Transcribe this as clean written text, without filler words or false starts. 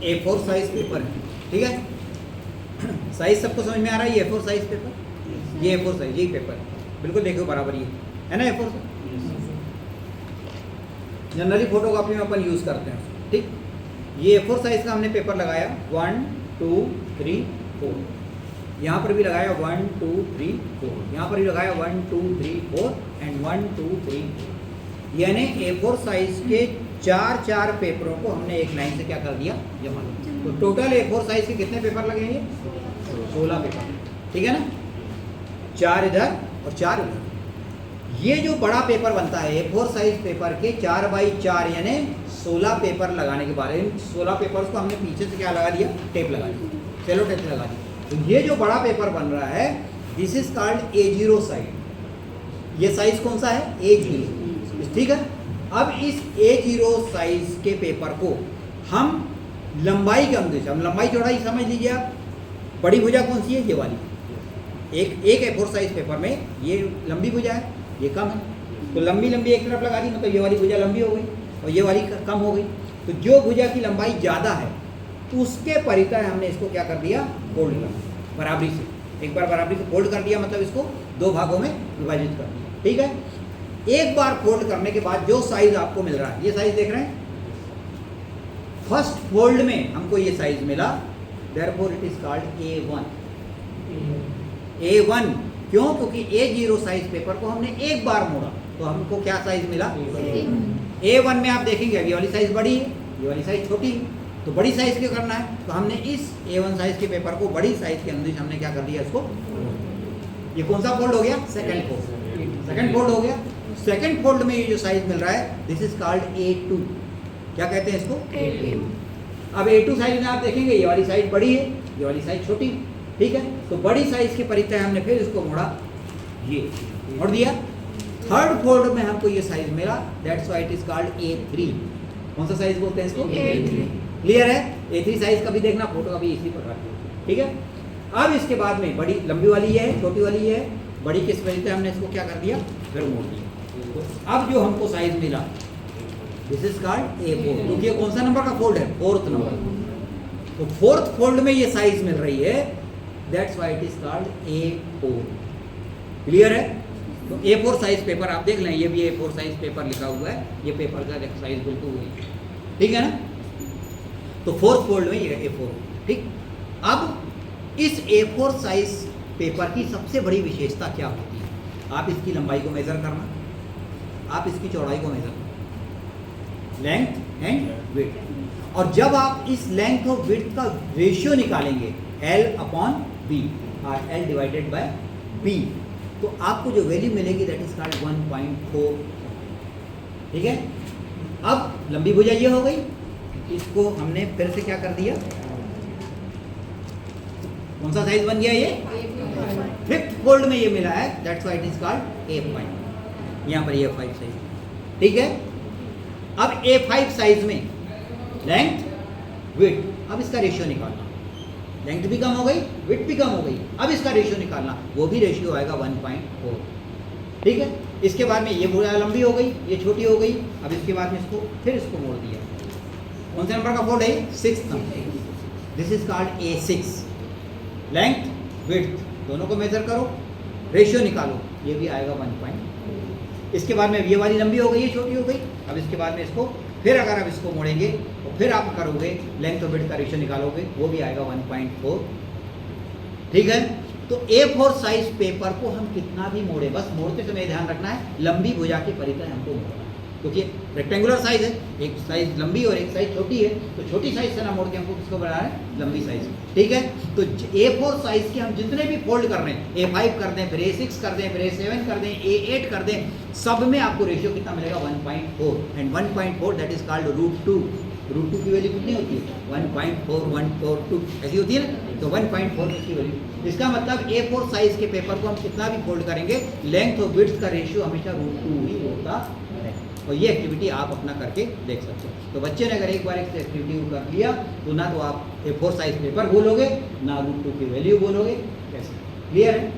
A4 size paper है, ठीक है। साइज सबको समझ में आ रहा है, ये A4 साइज पेपर, ये A4 साइज यही पेपर है, बिल्कुल देखो बराबर ये है ना A4 जनरली फोटोकॉपी में अपन यूज़ करते हैं, ठीक। ये A4 साइज का हमने पेपर लगाया 1 2 3 4, यहाँ पर भी लगाया 1 2 3 4, यहाँ पर भी लगाया 1 2 3 4 एंड 1 2 3 4, यानी A4 साइज के 4 पेपरों को हमने एक लाइन से क्या कर दिया, जमा दिया। तो टोटल A4 साइज के कितने पेपर लगेंगे, 16 पेपर, ठीक है ना, 4 इधर और 4 इधर। ये जो बड़ा पेपर बनता है A4 साइज पेपर के 4 बाई 4 यानी 16 पेपर लगाने के बाद, इन 16 पेपर्स को हमने पीछे से क्या लगा दिया, टेप लगा दिया, सेलो टेप लगा दी। तो ये जो बड़ा पेपर बन रहा है this is called A0 size. ये साइज कौन सा है, A0, ठीक है। अब इस A0 साइज के पेपर को हम लंबाई के अनुसार, हम लंबाई चौड़ाई समझ लीजिए आप, बड़ी भुजा कौन सी है, ये वाली। एक A4 साइज पेपर में ये लंबी भुजा है, ये कम है, तो लंबी एक तरफ लगा दी, मतलब ये वाली भुजा लंबी हो गई और ये वाली कम हो गई। तो जो भुजा की लंबाई ज़्यादा है तो उसके परितः हमने इसको क्या कर दिया, फोल्ड कर दिया बराबरी से। एक बार बराबरी से फोल्ड कर दिया मतलब इसको 2 भागों में विभाजित कर दिया, ठीक है। एक बार फोल्ड करने के बाद जो साइज आपको मिल रहा है, ये साइज देख रहे हैं, फर्स्ट फोल्ड में हमको ये साइज मिला, therefore it is called A1। A1 क्यों, क्योंकि A0 साइज पेपर को हमने एक बार मोड़ा तो हमको क्या साइज मिला, A1 में आप देखेंगे ये वाली साइज बड़ी है, ये वाली साइज छोटी है, तो बड़ी साइज क्यों करना है, तो हमने इस A1 साइज के पेपर को बड़ी साइज के अंदर हमने क्या कर दिया, इसको, ये कौन सा फोल्ड हो गया, सेकंड फोल्ड, सेकंड फोल्ड हो गया। सेकंड फोल्ड में ये जो साइज मिल रहा है दिस इज कॉल्ड A2। क्या कहते हैं इसको, A2। अब A2 साइज में आप देखेंगे ये वाली साइज बड़ी है, ये वाली साइज छोटी, ठीक है। तो बड़ी साइज के परितः हमने फिर इसको मोड़ा, ये मोड़ दिया। थर्ड फोल्ड में हमको ये साइज मिला, that's why it is called A3। कौन सा साइज बोलते हैं इसको, A3। क्लियर है, A3 साइज का भी देखना, फोटो का भी इसी प्रकार की, ठीक है। अब इसके बाद में बड़ी लंबी वाली है, छोटी वाली है, बड़ी किस वजह से हमने इसको क्या कर दिया, फिर मोड़ दिया। तो अब जो हमको साइज मिला दिस इज कॉल्ड A4, क्योंकि कौन सा नंबर का फोल्ड है, 4th नंबर। तो 4th फोल्ड में ये साइज मिल रही है, that's why it is called A4। Clear है। तो A4 साइज पेपर आप देख लें, ये भी A4 साइज पेपर लिखा हुआ है, ये पेपर का साइज बिल्कुल वही, ठीक है ना। तो 4th फोल्ड में ये A4, ठीक। अब इस A4 साइज पेपर की सबसे बड़ी विशेषता क्या होती है, आप इसकी लंबाई को मेजर करना, आप इसकी चौड़ाई को मेजर करना, लेंथ एंड विड्थ। और जब आप इस लेंथ और विड्थ का रेशियो निकालेंगे L/B और L डिवाइडेड बाय B, तो आपको जो वैल्यू मिलेगी दैट इज कॉल्ड 1.4, ठीक है। अब लंबी भुजा ये हो गई, इसको हमने फिर से क्या कर दिया, कौन सा साइज बन गया, ये 5th फोल्ड में ये मिला है, that's why it is called A5। यहाँ पर A5 साइज, ठीक है। अब A5 साइज में लेंथ विड्थ, अब इसका रेशियो निकालना, लेंथ भी कम हो गई, विड्थ भी कम हो गई, अब इसका रेशियो निकालना, वो भी रेशियो आएगा 1.4, ठीक है। इसके बाद में ये भुजा लंबी हो गई, ये छोटी हो गई, अब इसके बाद में इसको फिर इसको मोड़ दिया, कौन से नंबर का फोल्ड है, 6th number, this is called A6। Length width दोनों को मेजर करो, रेशियो निकालो, ये भी आएगा 1.4। इसके बाद में ये वाली लंबी हो गई, ये छोटी हो गई, अब इसके बाद में इसको फिर अगर आप इसको मोड़ेंगे तो फिर आप करोगे लेंथ और विड्थ का रेशियो निकालोगे, वो भी आएगा 1.4, ठीक है। तो A4 साइज पेपर को हम कितना भी मोड़े, बस मोड़ते समय ध्यान रखना है लंबी भुजा के परितः हमको मोड़ना, क्योंकि रेक्टेंगुलर साइज है, एक साइज लंबी और एक साइज छोटी है, तो छोटी साइज से ना मोड़ के हमको किसको बनाना है, लंबी साइज, ठीक है। तो A4 साइज के हम जितने भी फोल्ड कर रहे हैं, A5 कर दें, फिर A6 कर दें, फिर A7 कर दें, A8 कर दें, सब में आपको रेशियो कितना मिलेगा, 1.4, एंड 1.4 दैट इज कॉल्ड √2। √2 की वैल्यू कितनी होती है, 1.4142 ऐसी होती है ना, तो 1.4 की वैल्यू। इसका मतलब A4 साइज के पेपर को हम कितना भी फोल्ड करेंगे, लेंथ और विड्थ का रेशियो हमेशा √2 ही होता है। और ये एक्टिविटी आप अपना करके देख सकते हो। तो बच्चे ने अगर एक बार एक एक्टिविटी कर लिया तो ना तो आप A4 साइज पेपर बोलोगे, ना √2 की वैल्यू बोलोगे, कैसे, क्लियर है।